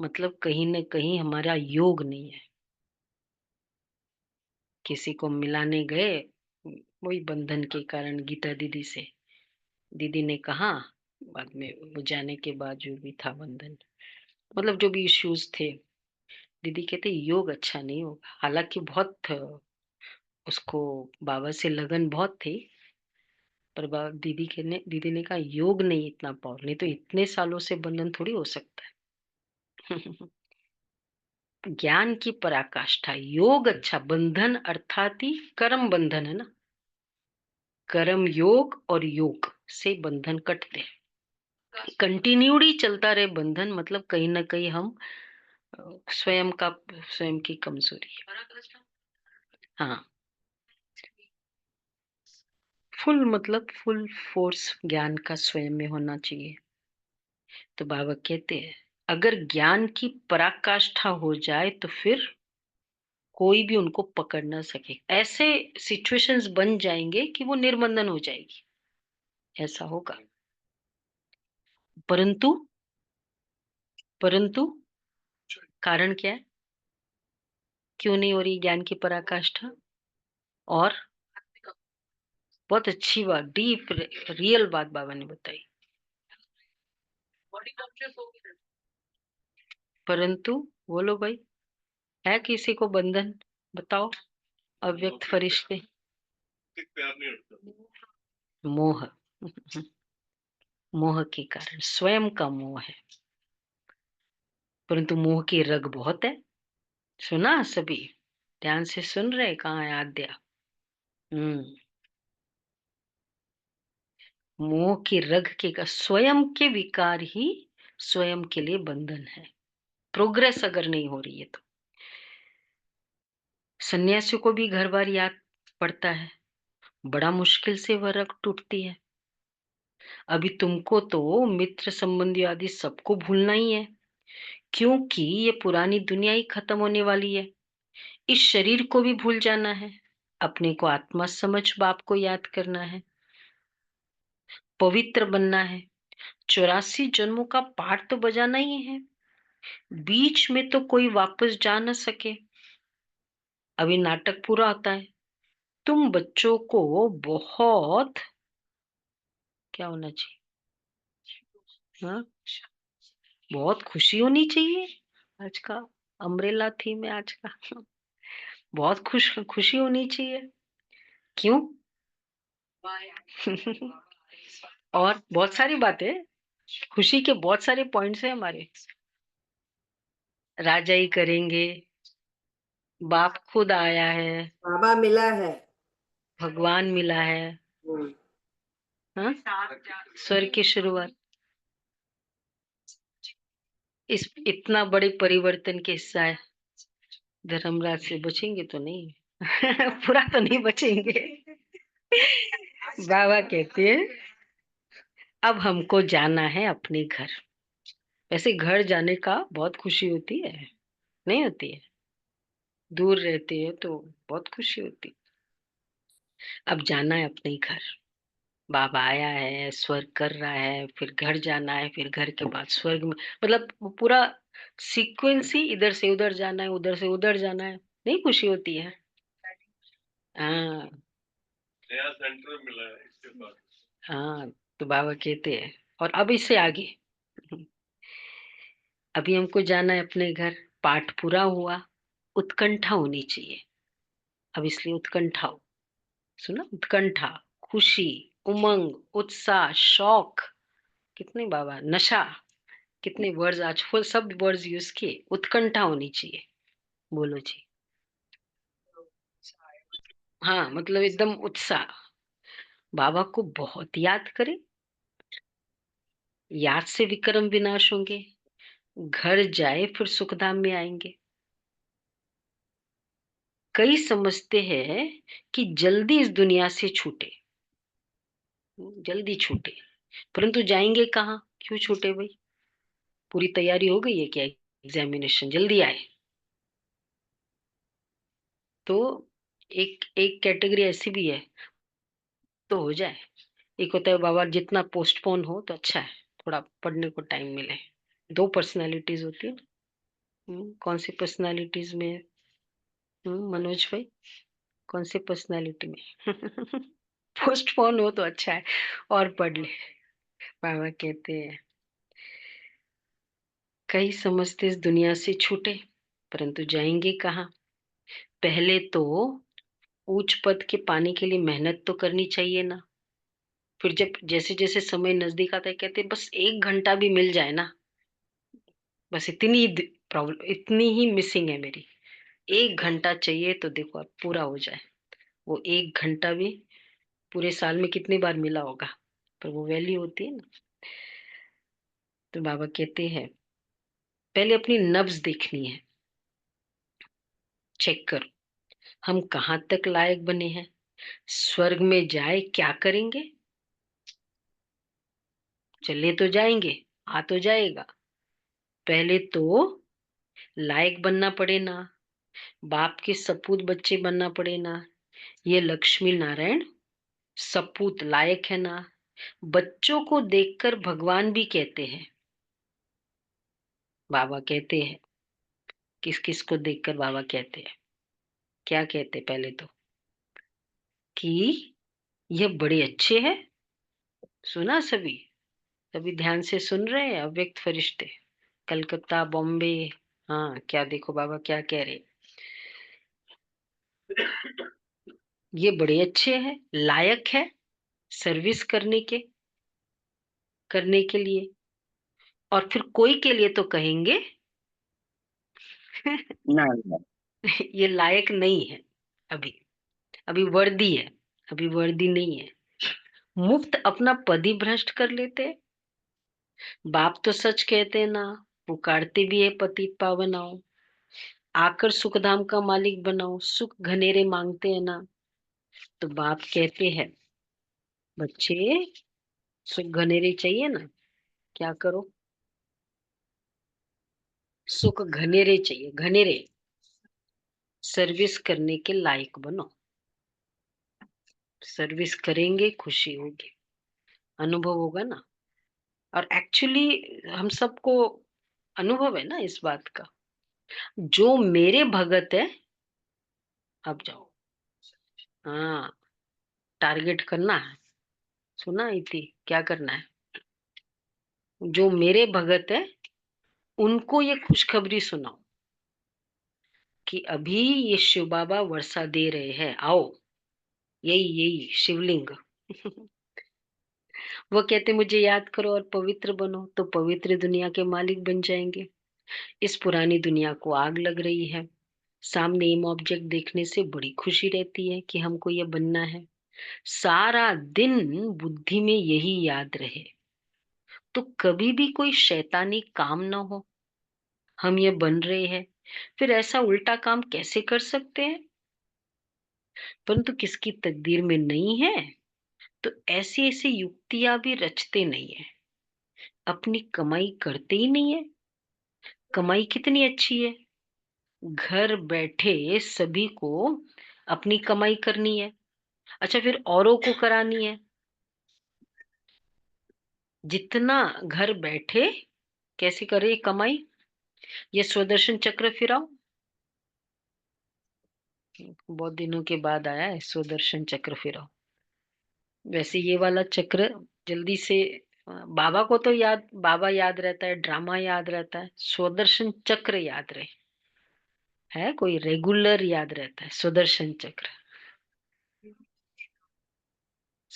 मतलब कहीं ना कहीं हमारा योग नहीं है। किसी को मिलाने गए, वही बंधन के कारण, गीता दीदी से दीदी ने कहा, बाद में वो जाने के बाद जो भी था बंधन, मतलब जो भी इश्यूज थे, दीदी कहते योग अच्छा नहीं होगा। हालांकि बहुत उसको बाबा से लगन बहुत थी, पर दीदी ने कहा योग नहीं इतना पावर, नहीं तो इतने सालों से बंधन थोड़ी हो सकता है। ज्ञान की पराकाष्ठा, योग अच्छा, बंधन अर्थात ही कर्म बंधन है ना। कर्म योग और योग से बंधन कटते हैं। कंटिन्यूडी चलता रहे बंधन, मतलब कहीं ना कहीं हम स्वयं का, स्वयं की कमजोरी है। हाँ, फुल मतलब फुल फोर्स ज्ञान का स्वयं में होना चाहिए। तो बाबा कहते हैं अगर ज्ञान की पराकाष्ठा हो जाए तो फिर कोई भी उनको पकड़ ना सके। ऐसे सिचुएशंस बन जाएंगे कि वो निर्बंधन हो जाएगी, ऐसा होगा। परंतु परंतु कारण क्या है, क्यों नहीं हो रही ज्ञान की पराकाष्ठा? और बहुत अच्छी बात, डीप रियल बात बाबा ने बताई। परंतु बोलो भाई, है किसी को बंधन? बताओ। अव्यक्त फरिश्ते, मोह। मोह के कारण, स्वयं का मोह है। परंतु मोह की रग बहुत है। सुना सभी? ध्यान से सुन रहे? कहाँ है आद्या? मोह की रग के का स्वयं के विकार ही स्वयं के लिए बंधन है। प्रोग्रेस अगर नहीं हो रही है तो। सन्यासियों को भी घर बार याद पड़ता है, बड़ा मुश्किल से वह रग टूटती है। अभी तुमको तो मित्र संबंधी आदि सबको भूलना ही है, क्योंकि ये पुरानी दुनिया ही खत्म होने वाली है। इस शरीर को भी भूल जाना है, अपने को आत्मा समझ बाप को याद करना है, पवित्र बनना है, 84 जन्मों का पाठ तो बजाना ही है। बीच में तो कोई वापस जा न सके। अभी नाटक पूरा होता है। तुम बच्चों को बहुत क्या होना चाहिए? हाँ, बहुत खुशी होनी चाहिए। आज का अम्ब्रेला थीम है आज का। बहुत खुशी होनी चाहिए। क्यों? और बहुत सारी बातें, खुशी के बहुत सारे पॉइंट्स हैं हमारे। राजा ही करेंगे, बाप खुद आया है, बाबा मिला है। भगवान मिला है। हाँ, स्वर्ग की शुरुआत। इस इतना बड़े परिवर्तन के हिस्सा है। धर्मराज से बचेंगे तो नहीं। पूरा तो नहीं बचेंगे। बाबा कहते हैं अब हमको जाना है अपने घर। वैसे घर जाने का बहुत खुशी होती है, नहीं होती है? दूर रहते हैं तो बहुत खुशी होती। अब जाना है अपने घर। बाबा आया है, स्वर्ग कर रहा है, फिर घर जाना है, फिर घर के बाद स्वर्ग में, मतलब वो पूरा सीक्वेंस ही, इधर से उधर जाना है, उधर से उधर जाना है। नहीं खुशी होती है? हाँ। नया सेंटर मिला है इसके बाद। हाँ, तो बाबा कहते हैं और अब इससे आगे, अभी हमको जाना है अपने घर। पाठ पूरा हुआ, उत्कंठा होनी चाहिए। अब इसलिए उत्कंठा हो, सुना, उत्कंठा, खुशी, उमंग, उत्साह, शौक, कितने बाबा, नशा, कितने वर्ड्स आज फुल सब वर्ड्स यूज किए। उत्कंठा होनी चाहिए, बोलो जी। हाँ, मतलब एकदम उत्साह। बाबा को बहुत याद करें, याद से विक्रम विनाश होंगे, घर जाए फिर सुखधाम में आएंगे। कई समझते हैं कि जल्दी इस दुनिया से छूटे, जल्दी छूटे, परंतु जाएंगे कहाँ, क्यों छूटे भाई? पूरी तैयारी हो गई है क्या, एग्जामिनेशन जल्दी आए? तो एक एक कैटेगरी ऐसी भी है, तो हो जाए। एक होता है बाबा जितना पोस्टपोन हो तो अच्छा है, थोड़ा पढ़ने को टाइम मिले। दो पर्सनालिटीज होती है ना। कौन सी पर्सनालिटीज में? मनोज भाई, कौन सी पर्सनालिटी में? पोस्टपोन हो तो अच्छा है और पढ़ ले। बाबा कहते हैं कई समझते इस दुनिया से छूटे, परंतु जाएंगे कहाँ? पहले तो ऊंच पद के पाने के लिए मेहनत तो करनी चाहिए ना। फिर जब जैसे जैसे समय नजदीक आता है कहते हैं, बस 1 घंटा भी मिल जाए ना, बस इतनी प्रॉब्लम, इतनी ही मिसिंग है मेरी। 1 घंटा चाहिए तो देखो अब पूरा हो जाए। वो 1 घंटा भी पूरे साल में कितनी बार मिला होगा, पर वो वैल्यू होती है ना। तो बाबा कहते हैं पहले अपनी नब्ज देखनी है, चेक करो हम कहाँ तक लायक बने हैं। स्वर्ग में जाए क्या करेंगे? चले तो जाएंगे, आ तो जाएगा, पहले तो लायक बनना पड़े ना, बाप के सपूत बच्चे बनना पड़े ना। ये लक्ष्मी नारायण सपूत लायक है ना। बच्चों को देखकर भगवान भी कहते हैं, बाबा कहते हैं, किस किस को देखकर बाबा कहते हैं, क्या कहते हैं? पहले तो कि ये बड़े अच्छे हैं। सुना सभी? सभी ध्यान से सुन रहे हैं? अव्यक्त फरिश्ते, कलकत्ता, बॉम्बे। हाँ, क्या देखो बाबा क्या कह रहे, ये बड़े अच्छे हैं, लायक है सर्विस करने के लिए। और फिर कोई के लिए तो कहेंगे ना ना। ये लायक नहीं है, अभी अभी वर्दी है, अभी वर्दी नहीं है। मुफ्त अपना पद ही भ्रष्ट कर लेते हैं। बाप तो सच कहते हैं ना, पुकारते भी है पतित पावन आओ, आकर सुखधाम का मालिक बनाओ, सुख घनेरे मांगते हैं ना। तो बाप कहते हैं बच्चे सुख घनेरे चाहिए ना, क्या करो? सुख घनेरे चाहिए, घनेरे सर्विस करने के लायक बनो। सर्विस करेंगे खुशी होगी, अनुभव होगा ना। और एक्चुअली हम सबको अनुभव है ना इस बात का। जो मेरे भगत है, अब जाओ, हाँ, टारगेट करना है। सुना इति क्या करना है? जो मेरे भगत है उनको ये खुशखबरी सुनाओ कि अभी ये शिव बाबा वर्षा दे रहे हैं, आओ। यही यही शिवलिंग। वो कहते मुझे याद करो और पवित्र बनो, तो पवित्र दुनिया के मालिक बन जाएंगे। इस पुरानी दुनिया को आग लग रही है, सामने एम ऑब्जेक्ट देखने से बड़ी खुशी रहती है कि हमको ये बनना है। सारा दिन बुद्धि में यही याद रहे तो कभी भी कोई शैतानी काम ना हो। हम ये बन रहे हैं, फिर ऐसा उल्टा काम कैसे कर सकते हैं? परंतु किसकी तकदीर में नहीं है तो ऐसी ऐसी युक्तियां भी रचते नहीं है, अपनी कमाई करते ही नहीं है। कमाई कितनी अच्छी है, घर बैठे सभी को अपनी कमाई करनी है। अच्छा, फिर औरों को करानी है। जितना घर बैठे कैसे करे कमाई, ये स्वदर्शन चक्र फिराओ। बहुत दिनों के बाद आया है स्वदर्शन चक्र फिराओ। वैसे ये वाला चक्र जल्दी से बाबा को तो याद, बाबा याद रहता है, ड्रामा याद रहता है, स्वदर्शन चक्र याद रहे, है कोई रेगुलर याद रहता है स्वदर्शन चक्र।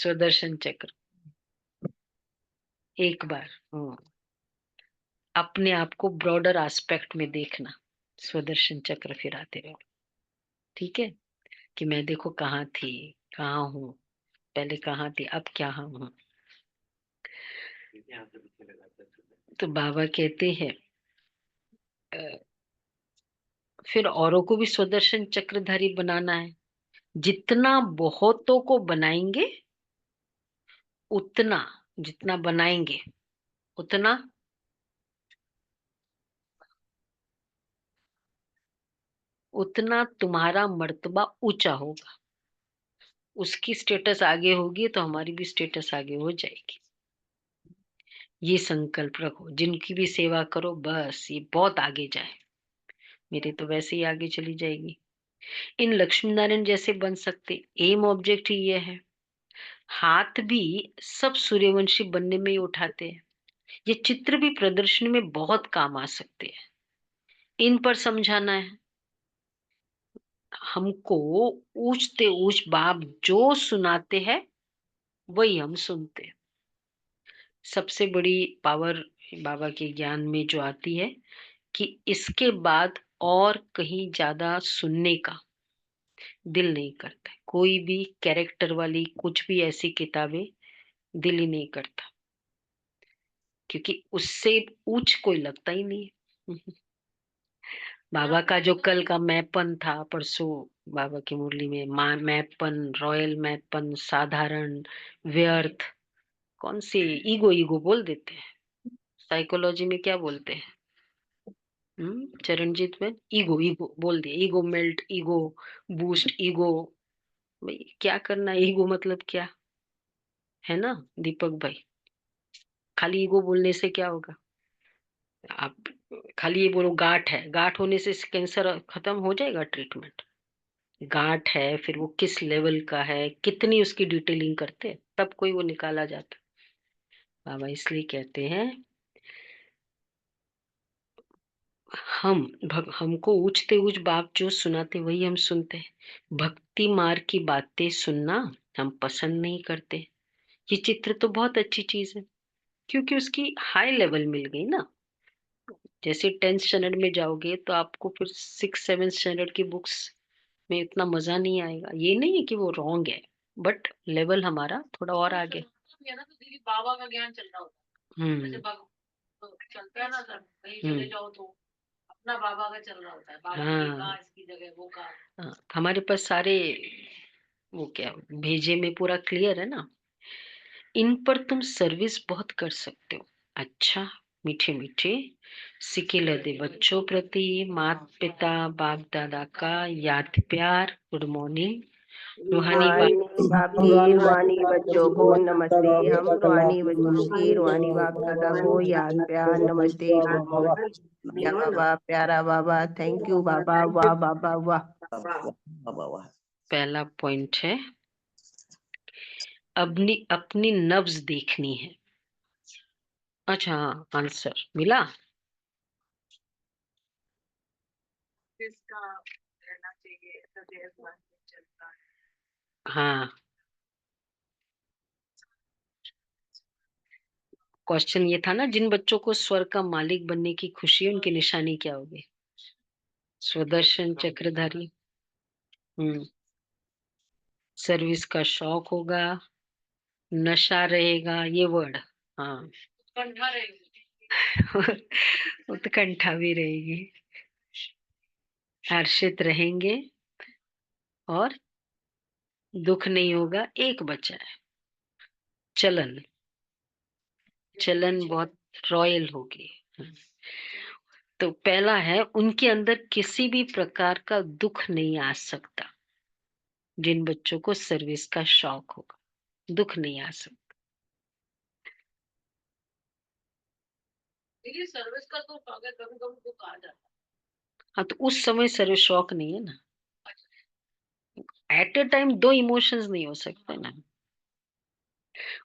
स्वदर्शन चक्र एक बार अपने आप को ब्रॉडर एस्पेक्ट में देखना, स्वदर्शन चक्र फिर आते रहो। ठीक है, कि मैं देखो कहाँ थी, कहाँ हूँ, पहले कहाँ थी, अब क्या हूँ। तो बाबा कहते हैं फिर औरों को भी स्वदर्शन चक्रधारी बनाना है। जितना बहुतों को बनाएंगे उतना, जितना बनाएंगे उतना उतना तुम्हारा मर्तबा ऊंचा होगा। उसकी स्टेटस आगे होगी तो हमारी भी स्टेटस आगे हो जाएगी। ये संकल्प रखो, जिनकी भी सेवा करो बस ये बहुत आगे जाए। मेरे तो वैसे ही आगे चली जाएगी। इन लक्ष्मी नारायण जैसे बन सकते, एम ऑब्जेक्ट ही ये है। हाथ भी सब सूर्यवंशी बनने में ही उठाते हैं। ये चित्र भी प्रदर्शनी में बहुत काम आ सकते हैं। इन पर समझाना है हमको। ऊंचते ऊंच बाप जो सुनाते हैं वही हम सुनते हैं। सबसे बड़ी पावर बाबा के ज्ञान में जो आती है कि इसके बाद और कहीं ज्यादा सुनने का दिल नहीं करता है। कोई भी कैरेक्टर वाली कुछ भी ऐसी किताबें दिल ही नहीं करता, क्योंकि उससे ऊंच कोई लगता ही नहीं है। बाबा का जो कल का मैपन था परसों, बाबा की मुरली में मैपन, रॉयल मैपन, साधारण, व्यर्थ, कौन से ईगो, ईगो बोल देते हैं। साइकोलॉजी में क्या बोलते हैं? चरणजीत में ईगो, ईगो बोल दिया। Ego melt, ego boost, ego. भाई क्या करना, ईगो मतलब क्या है ना दीपक भाई? खाली ईगो बोलने से क्या होगा? आप खाली ये बोलो गांठ है, गांठ होने से कैंसर खत्म हो जाएगा? ट्रीटमेंट गांठ है, फिर वो किस लेवल का है, कितनी उसकी डिटेलिंग करते हैं, तब कोई वो निकाला जाता। बाबा इसलिए कहते हैं हमको ऊंचते ऊंच बाप जो सुनाते वही हम सुनते हैं। भक्ति मार्ग की बातें सुनना हम पसंद नहीं करते। ये चित्र तो बहुत अच्छी चीज है, क्योंकि उसकी हाई लेवल मिल गई ना। जैसे 10th स्टैंडर्ड में जाओगे तो आपको फिर 6th 7th स्टैंडर्ड की बुक्स में इतना मजा नहीं आएगा। ये नहीं है कि वो रॉन्ग है, बट लेवल हमारा थोड़ा और आगे। ये ना तो दीदी बाबा का ज्ञान चल रहा होता है। जैसे तो चलता है ना सर, कहीं चले जाओ तो अपना बाबा का चल रहा होता है। बाबा ने ये कहा, इसकी जगह वो कहा। हमारे पास सारे वो क्या भेजे में पूरा क्लियर है ना। इन पर तुम सर्विस बहुत कर सकते हो। अच्छा, मीठे मीठे सिके लदे बच्चों प्रति माता पिता बाप दादा का याद प्यार, गुड मॉर्निंग। रूहानी बाप की रूहानी बच्चों को नमस्ते। हम रूहानी बच्चों की रूहानी बाप दादा को याद प्यार नमस्ते। गुड मॉर्निंग बाबा, प्यारा बाबा, थैंक यू बाबा, वाह बाबा वाह। पहला पॉइंट है अपनी अपनी नब्ज देखनी है। अच्छा आंसर मिला। किसका रहना चाहिए हृदय मन में चलता है। हाँ, क्वेश्चन ये था ना, जिन बच्चों को स्वर का मालिक बनने की खुशी है उनकी निशानी क्या होगी? स्वदर्शन चक्रधारी। सर्विस का शौक होगा, नशा रहेगा, ये वर्ड। हाँ कंठा रहेगी। उत्कंठा भी रहेगी, हर्षित रहेंगे और दुख नहीं होगा। एक बचा है चलन, चलन बहुत रॉयल होगी। तो पहला है उनके अंदर किसी भी प्रकार का दुख नहीं आ सकता। जिन बच्चों को सर्विस का शौक होगा दुख नहीं आ सकता। देखिए सर्विस का तो अगर कभी कभी तो कहा जाता हाँ, तो उस समय सर्विस शौक नहीं है ना। एट ए टाइम दो इमोशंस नहीं हो सकते ना।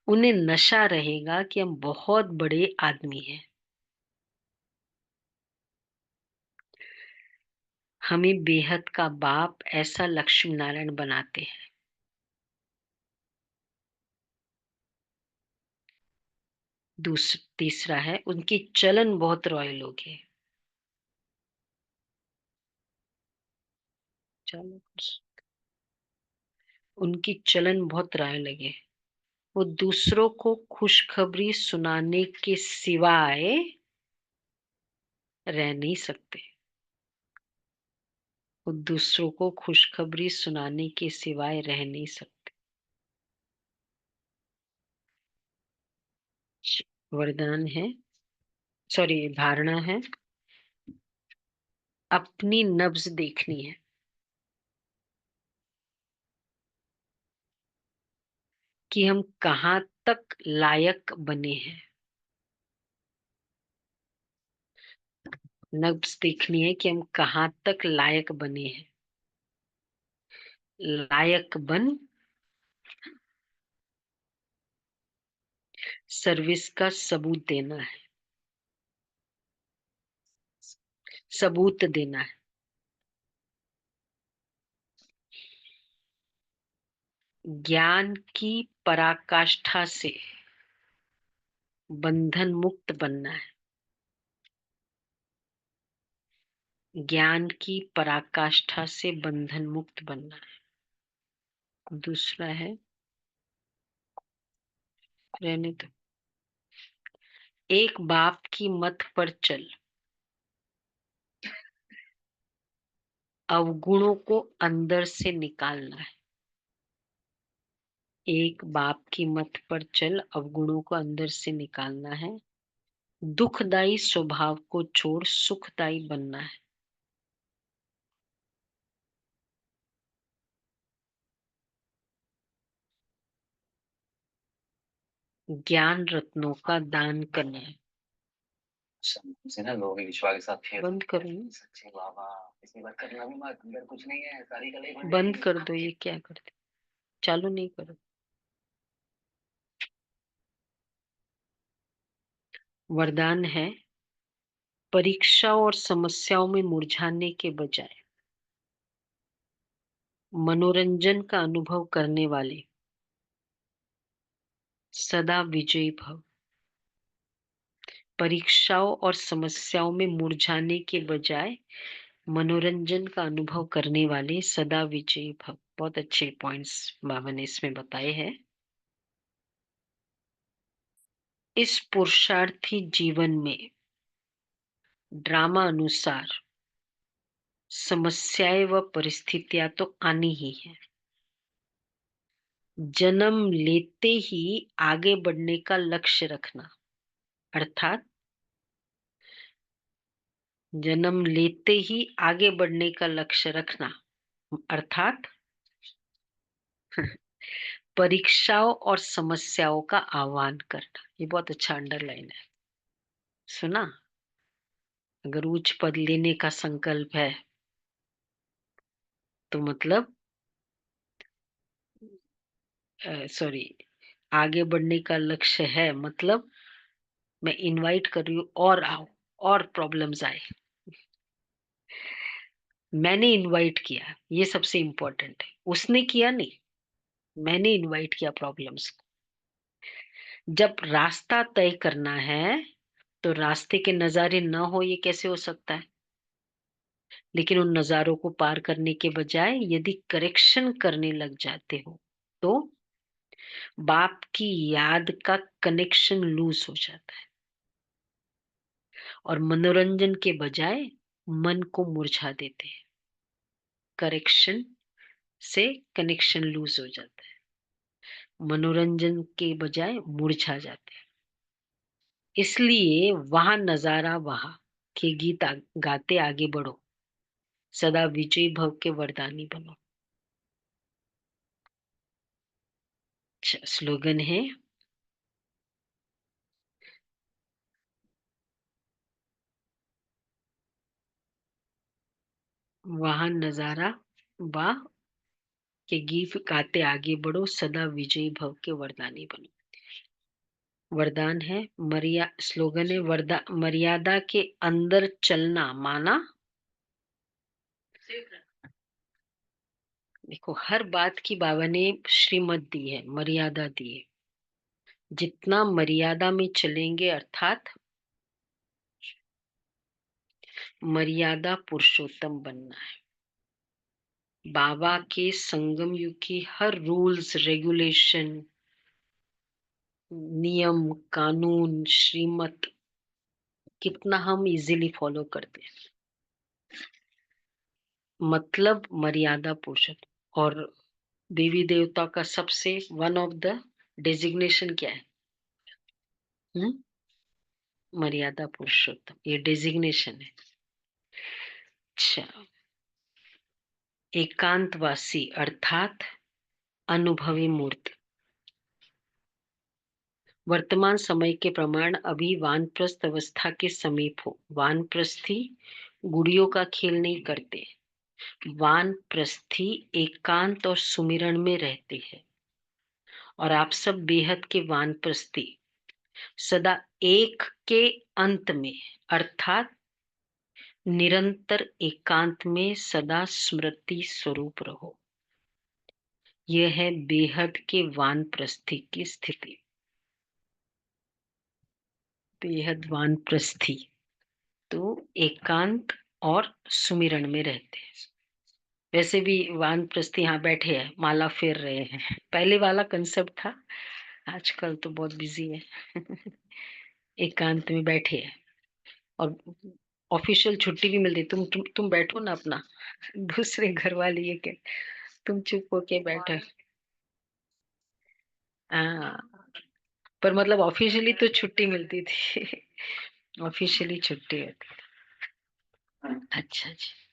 उन्हें नशा रहेगा कि हम बहुत बड़े आदमी हैं। हमें बेहद का बाप ऐसा लक्ष्मी नारायण बनाते हैं। तीसरा है उनकी चलन बहुत रॉयल होगी। चलो, उनकी चलन बहुत रॉयल लगे। वो दूसरों को खुशखबरी सुनाने के सिवाय रह नहीं सकते। वो दूसरों को खुशखबरी सुनाने के सिवाय रह नहीं सकते। वरदान है, सॉरी, धारणा है, अपनी नब्ज देखनी है कि हम कहाँ तक लायक बने हैं। नब्ज देखनी है कि हम कहाँ तक लायक बने हैं। लायक बन सर्विस का सबूत देना है, सबूत देना है। ज्ञान की पराकाष्ठा से बंधन मुक्त बनना है। ज्ञान की पराकाष्ठा से बंधन मुक्त बनना है। दूसरा है, रहने दो, एक बाप की मत पर चल, अवगुणों को अंदर से निकालना है। एक बाप की मत पर चल, अवगुणों को अंदर से निकालना है। दुखदाई स्वभाव को छोड़ सुखदाई बनना है। ज्ञान रत्नों का दान करना है। से ना लोग विश्वास के साथ खेल बंद करो ना। सच्चे बाबा इसी बात करना भी मत, अंदर कुछ नहीं है, सारी गले बंद कर दो, ये क्या करते, चालू नहीं करो। वरदान है, परीक्षाओं और समस्याओं में मुरझाने के बजाय मनोरंजन का अनुभव करने वाले सदा विजयी भव। परीक्षाओं और समस्याओं में मुरझाने के बजाय मनोरंजन का अनुभव करने वाले सदा विजयी भव। बहुत अच्छे पॉइंट्स बाबा ने इसमें बताए हैं। इस पुरुषार्थी जीवन में ड्रामा अनुसार समस्याएं व परिस्थितियां तो आनी ही है। जन्म लेते ही आगे बढ़ने का लक्ष्य रखना, अर्थात जन्म लेते ही आगे बढ़ने का लक्ष्य रखना, अर्थात परीक्षाओं और समस्याओं का आह्वान करना। ये बहुत अच्छा अंडरलाइन है। सुना, अगर उच्च पद लेने का संकल्प है तो मतलब सॉरी, आगे बढ़ने का लक्ष्य है मतलब मैं इनवाइट कर रही हूँ और आओ, और प्रॉब्लम्स आए। मैंने इनवाइट किया, ये सबसे इंपॉर्टेंट है। उसने किया नहीं, मैंने इनवाइट किया प्रॉब्लम्स को। जब रास्ता तय करना है तो रास्ते के नजारे ना हो, ये कैसे हो सकता है? लेकिन उन नजारों को पार करने के बजाय यदि करेक्शन करने लग जाते हो तो बाप की याद का कनेक्शन लूज हो जाता है और मनोरंजन के बजाय मन को मुरझा देते हैं। करेक्शन से कनेक्शन लूज हो जाता है, मनोरंजन के बजाय मुरझा जाते हैं। इसलिए वहां नजारा, वहां के गीत गाते आगे बढ़ो, सदा विजयी भव के वरदानी बनो। स्लोगन है, वहां नजारा वाह के गीत गाते आगे बढ़ो, सदा विजयी भव के वरदानी बनो। वरदान है, स्लोगन है, मर्यादा के अंदर चलना माना। देखो, हर बात की बाबा ने श्रीमत दी है, मर्यादा दी है। जितना मर्यादा में चलेंगे, अर्थात मर्यादा पुरुषोत्तम बनना है। बाबा के संगम युग की हर रूल्स, रेगुलेशन, नियम, कानून, श्रीमत कितना हम इजीली फॉलो करते हैं। मतलब मर्यादा पुरुषोत्तम। और देवी देवता का सबसे वन ऑफ द डेजिग्नेशन क्या है? मर्यादा पुरुषोत्तम, ये डेजिग्नेशन है। अच्छा, एकांतवासी अर्थात अनुभवी मूर्त। वर्तमान समय के प्रमाण अभी वानप्रस्थ अवस्था के समीप हो। वानप्रस्थी गुड़ियों का खेल नहीं करते। वानप्रस्थी एकांत और सुमिरन में रहते हैं। और आप सब बेहद के वानप्रस्थी सदा एक के अंत में अर्थात निरंतर एकांत में सदा स्मृति स्वरूप रहो। यह है बेहद के वानप्रस्थी की स्थिति। बेहद वानप्रस्थी तो एकांत और सुमिरन में रहते हैं। वैसे भी वानप्रस्थी यहाँ बैठे हैं, माला फेर रहे हैं। पहले वाला कंसेप्ट था, आजकल तो बहुत बिजी है। एकांत में बैठे हैं और ऑफिशियल छुट्टी भी मिलती। तुम बैठो ना अपना। दूसरे घर वाले ये के तुम चुप होके बैठो। हाँ, पर मतलब ऑफिशियली तो छुट्टी मिलती थी। ऑफिशियली छुट्टी होती थी। अच्छा जी।